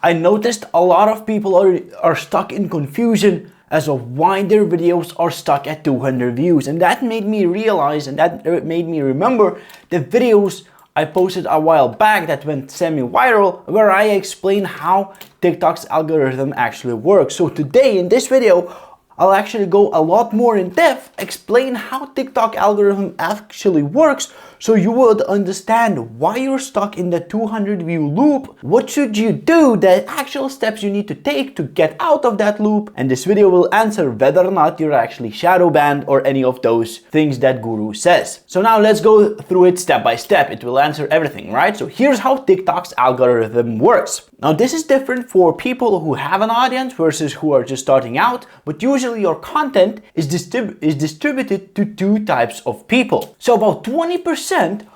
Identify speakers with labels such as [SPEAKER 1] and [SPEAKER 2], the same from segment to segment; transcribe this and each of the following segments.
[SPEAKER 1] I noticed a lot of people are stuck in confusion as of why their videos are stuck at 200 views, and that made me realize, and that made me remember the videos I posted a while back that went semi-viral, where I explained how TikTok's algorithm actually works. So today in this video, I'll actually go a lot more in depth, explain how TikTok algorithm actually works, so you would understand why you're stuck in the 200 view loop, what should you do, the actual steps you need to take to get out of that loop, and this video will answer whether or not you're actually shadow banned or any of those things that Guru says. So now let's go through it step by step. It will answer everything, right? So here's how TikTok's algorithm works. Now this is different for people who have an audience versus who are just starting out, but usually your content is distributed to two types of people. So about 20%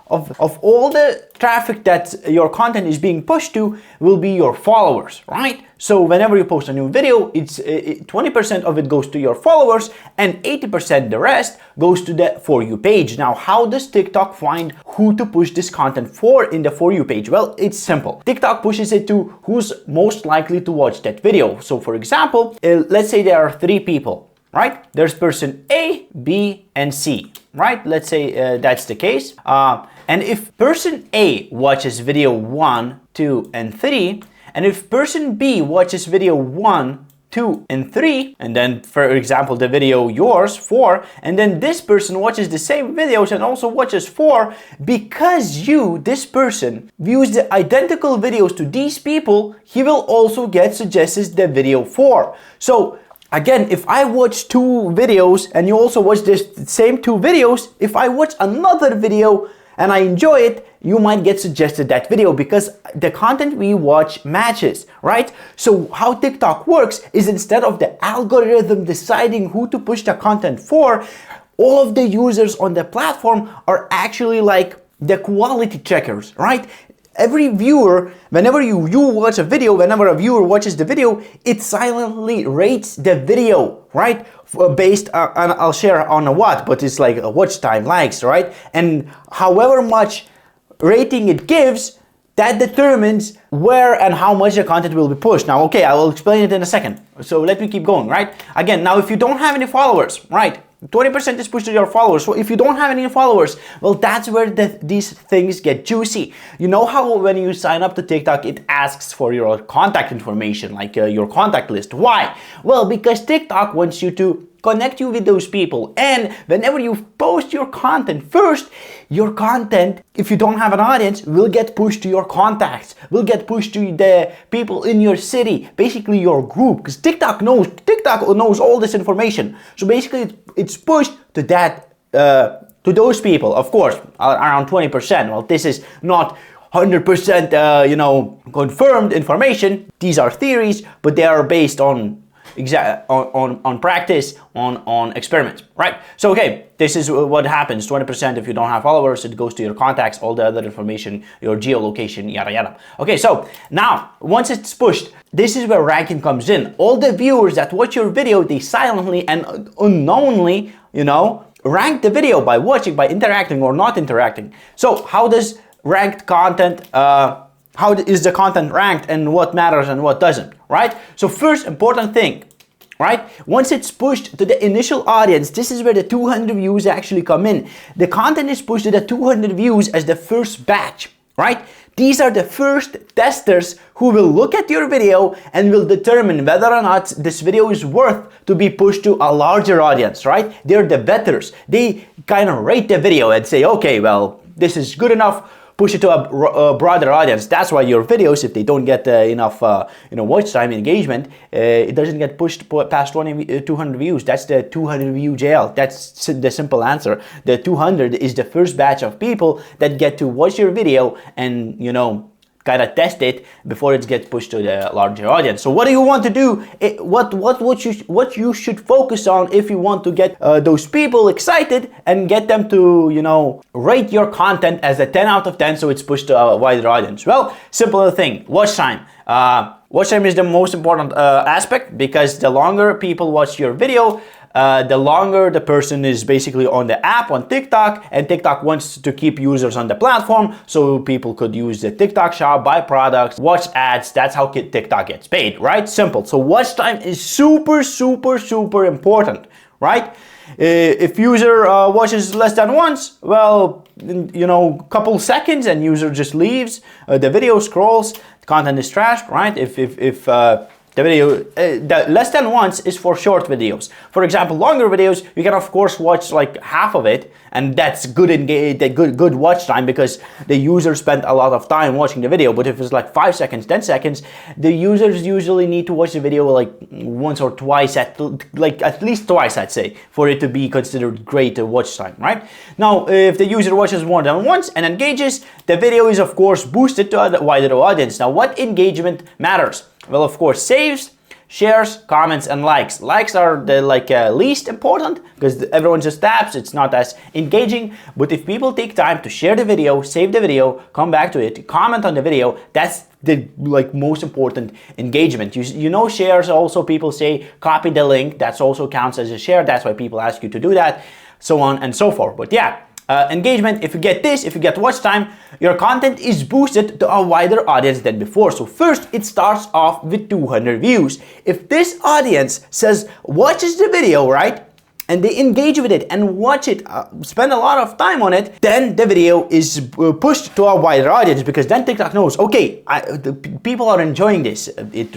[SPEAKER 1] of all the traffic that your content is being pushed to will be your followers, right? So whenever you post a new video, 20% of it goes to your followers and 80% the rest goes to the For You page. Now, how does TikTok find who to push this content for in the For You page? Well, it's simple. TikTok pushes it to who's most likely to watch that video. So for example, let's say there are 3 people, right? There's person A, B, and C, right? Let's say that's the case. And if person A watches video 1, 2, and 3, and if person B watches video 1, 2, and 3, and then for example the video yours 4, and then this person watches the same videos and also watches 4, because this person views the identical videos to these people, he will also get suggested the video 4. So again, if I watch 2 videos and you also watch the same 2 videos, if I watch another video and I enjoy it, you might get suggested that video because the content we watch matches, right? So how TikTok works is, instead of the algorithm deciding who to push the content for, all of the users on the platform are actually like the quality checkers, right? Every viewer, whenever you watch a video, whenever a viewer watches the video, it silently rates the video, right? Based on, I'll share on a what, but it's like a watch time, likes, right? And however much rating it gives, that determines where and how much the content will be pushed. Now, okay, I will explain it in a second. So let me keep going, right? Again, now if you don't have any followers, right? 20% is pushed to your followers. So if you don't have any followers, well, that's where these things get juicy. You know how when you sign up to TikTok, it asks for your contact information, like your contact list. Why? Well, because TikTok wants you to connect you with those people. And whenever you post your content first, your content, if you don't have an audience, will get pushed to your contacts, will get pushed to the people in your city, basically your group, because TikTok knows all this information. So basically it's pushed to that, to those people, of course, around 20%. Well, this is not 100% confirmed information. These are theories, but they are based on practice, on experiments, right? So okay, this is what happens. 20% if you don't have followers, it goes to your contacts, all the other information, your geolocation, yada yada. Okay, so now once it's pushed, this is where ranking comes in. All the viewers that watch your video, they silently and unknowingly, rank the video by watching, by interacting or not interacting. So how does ranked content, how is the content ranked, and what matters and what doesn't, right? So first important thing, right? Once it's pushed to the initial audience, this is where the 200 views actually come in. The content is pushed to the 200 views as the first batch, right? These are the first testers who will look at your video and will determine whether or not this video is worth to be pushed to a larger audience, right? They're the betters. They kind of rate the video and say, okay, well, this is good enough, push it to a broader audience. That's why your videos, if they don't get enough watch time, engagement, it doesn't get pushed past 200 views. That's the 200 view jail. That's the simple answer. The 200 is the first batch of people that get to watch your video and kind of test it before it gets pushed to the larger audience. So what do you want to do? What you should focus on if you want to get those people excited and get them to rate your content as a 10 out of 10 so it's pushed to a wider audience? Well, simple thing, watch time. Watch time is the most important aspect, because the longer people watch your video, the longer the person is basically on the app on TikTok, and TikTok wants to keep users on the platform, so people could use the TikTok shop, buy products, watch ads. That's how TikTok gets paid, right? Simple. So watch time is super, super, super important, right? If user watches less than once, well, you know, couple seconds and user just leaves, the video scrolls, the content is trashed, right? If the video, the less than once is for short videos. For example, longer videos, you can of course watch like half of it, and that's good good watch time because the user spent a lot of time watching the video. But if it's like 5 seconds, 10 seconds, the users usually need to watch the video like once or twice, at least twice, I'd say, for it to be considered great watch time, right? Now, if the user watches more than once and engages, the video is of course boosted to a wider audience. Now, what engagement matters? Well, of course, saves, shares, comments, and likes. Likes are the least important because everyone just taps. It's not as engaging. But if people take time to share the video, save the video, come back to it, comment on the video, that's the most important engagement. You know, shares also, people say copy the link. That also counts as a share. That's why people ask you to do that, so on and so forth. But yeah. Engagement, if you get this, if you get watch time, your content is boosted to a wider audience than before. So first, it starts off with 200 views. If this audience says, watches the video, right? And they engage with it and watch it, spend a lot of time on it, then the video is pushed to a wider audience, because then TikTok knows, okay, the people are enjoying this. It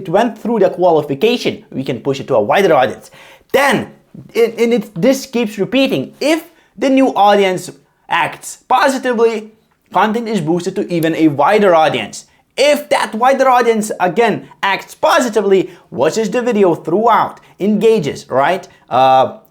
[SPEAKER 1] went through the qualification. We can push it to a wider audience. Then, this keeps repeating. If the new audience acts positively, content is boosted to even a wider audience. If that wider audience again acts positively, watches the video throughout, engages, right,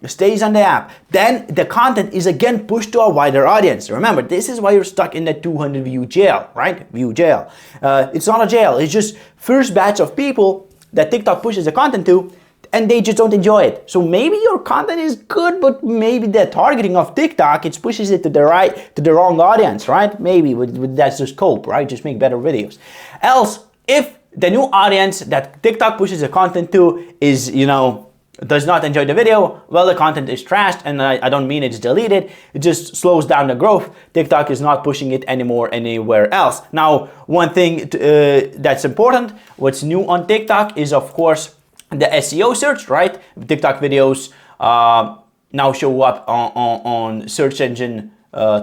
[SPEAKER 1] stays on the app, then the content is again pushed to a wider audience. Remember, this is why you're stuck in the 200 view jail, right? View jail. It's not a jail. It's just first batch of people that TikTok pushes the content to, and they just don't enjoy it. So maybe your content is good, but maybe the targeting of TikTok, it pushes it to the wrong audience, right? Maybe that's the scope, right? Just make better videos. Else, if the new audience that TikTok pushes the content to is, you know, does not enjoy the video, well, the content is trashed, and I don't mean it's deleted, it just slows down the growth. TikTok is not pushing it anymore anywhere else. Now, one thing that's important, what's new on TikTok is, of course, the SEO search, right? TikTok videos now show up on search engine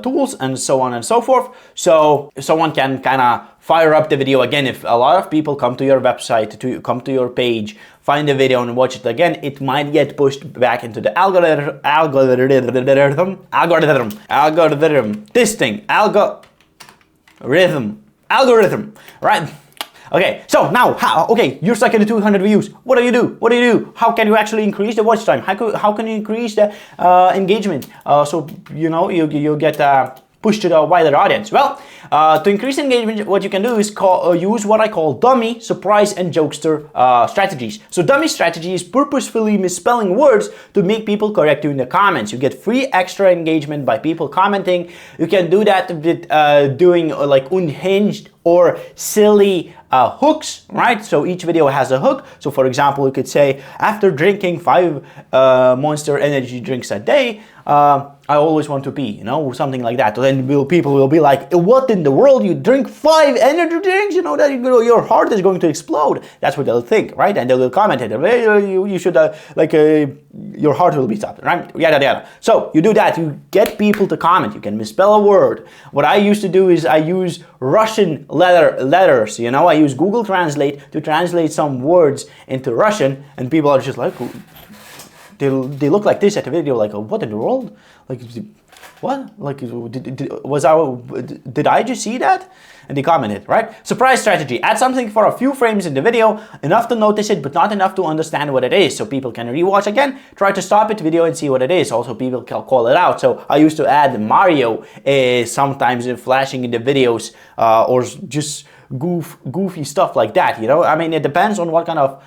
[SPEAKER 1] tools and so on and so forth. So someone can kind of fire up the video again. If a lot of people come to your website, come to your page, find the video and watch it again, it might get pushed back into the algorithm, right? Okay, so now, okay, you're stuck in the 200 views. What do you do? What do you do? How can you actually increase the watch time? How can you increase the engagement? So, you know, you get pushed to the wider audience. Well, to increase engagement, what you can do is use what I call dummy, surprise, and jokester strategies. So dummy strategy is purposefully misspelling words to make people correct you in the comments. You get free extra engagement by people commenting. You can do that with doing like unhinged or silly hooks, right? So each video has a hook. So for example, you could say, after drinking 5 Monster energy drinks a day, I always want to pee, you know, something like that. So then people will be like, what in the world, you drink 5 energy drinks? You know that your heart is going to explode. That's what they'll think, right? And they will comment it. You should your heart will be stopped, right? Yada yada. So you do that. You get people to comment. You can misspell a word. What I used to do is I use Russian letters. You know, I use Google Translate to translate some words into Russian, and people are just like, they look like this at the video, like, what in the world? Like, what? Like, did I just see that? And they commented, right? Surprise strategy. Add something for a few frames in the video, enough to notice it, but not enough to understand what it is. So people can rewatch again, try to stop it video and see what it is. Also, people can call it out. So I used to add Mario sometimes flashing in the videos, or just goofy stuff like that, you know. I mean, it depends on what kind of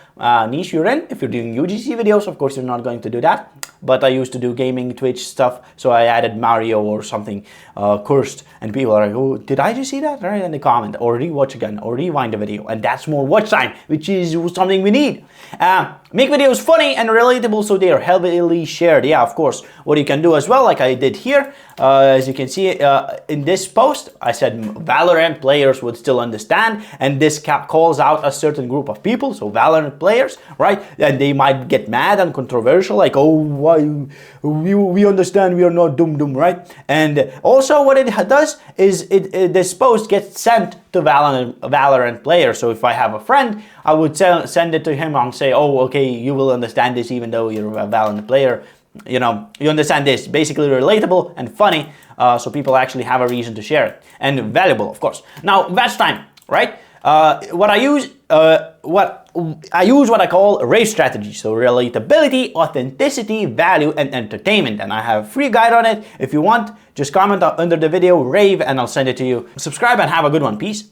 [SPEAKER 1] niche you're in. If you're doing UGC videos, of course, you're not going to do that. but I used to do gaming Twitch stuff, so I added Mario or something cursed, and people are like, oh, did I just see that? Right in the comment, or rewatch again, or rewind the video, and that's more watch time, which is something we need. Make videos funny and relatable so they are heavily shared. Yeah, of course. What you can do as well, like I did here, as you can see in this post, I said Valorant players would still understand, and this calls out a certain group of people, so Valorant players, right? And they might get mad and controversial, like, oh, why we understand, we are not doom, right? And also what it does is this post gets sent to Valorant players. So if I have a friend, I would send it to him and say, oh, okay, you will understand this even though you're a Valorant player. You know, you understand this. Basically relatable and funny, so people actually have a reason to share it. And valuable, of course. Now, watch time, right? What I use what I call rave strategy. So relatability, authenticity, value, and entertainment. And I have a free guide on it. If you want, just comment under the video rave and I'll send it to you. Subscribe and have a good one. Peace.